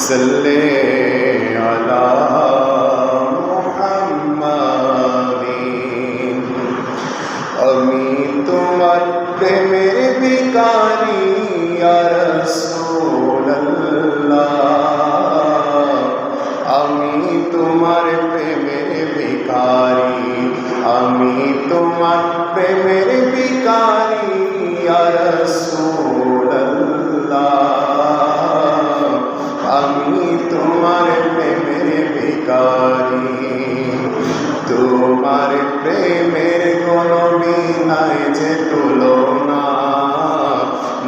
सल्ले अला मुहम्मदिन। আমি তোমার প্রেমের ভিখারি ইয়া রাসূলুল্লাহ, আমি তোমার প্রেমের ভিখারি, আমি তোমার প্রেমের ভিখারি ইয়া রাসূলুল্লাহ, আমি তোমার প্রেমের ভিখারি। তোমার প্রেমের কোনো নাই যে তুলনা,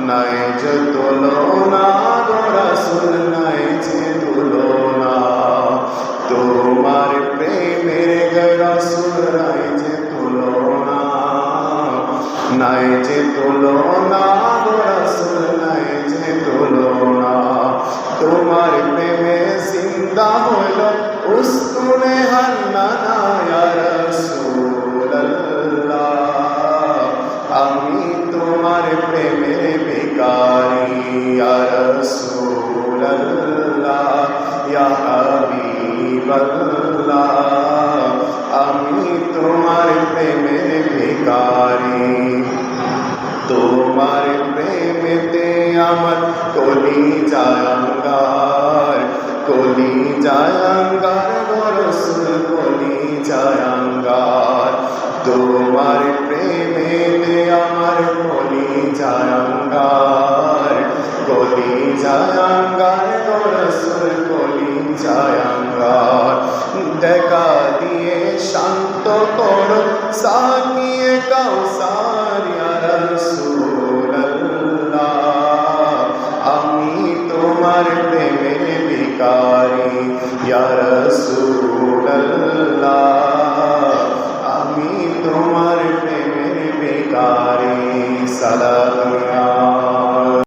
নাই যে তুলনা গো রাসূল, নাই যে তুলনা। তোমার প্রেমের গো রাসূল নাই যে তুলনা, নাই যে তুলনা গো রাসূল, নাই যে তুলনা। তোমার প্রেমে জিন্দা হলো উস্তুনে হান্নানা ইয়া রাসূলুল্লাহ, আমি তোমার প্রেমের ভিখারি ইয়া রাসূলুল্লাহ, ইয়া হাবিবাল্লাহ, আমি তোমার প্রেমের ভিখারি। তোমার প্রেমেতে আমার কলিজা আঙ্গার, কলিজা আঙ্গার গো রাসূল, কলিজা আঙ্গার। তোমার প্রেমেতে আমার কলিজা আঙ্গার, কলিজা আঙ্গার গো রাসূল, কলিজা আঙ্গার। দেখা দিয়ে শান্ত করো সাকিয়ে কাউসার ইয়া রাসূলুল্লাহ, আমি তোমার প্রেমের ভিখারি ইয়া রাসূলুল্লাহ, আমি তোমার প্রেমের ভিখারি। সালাম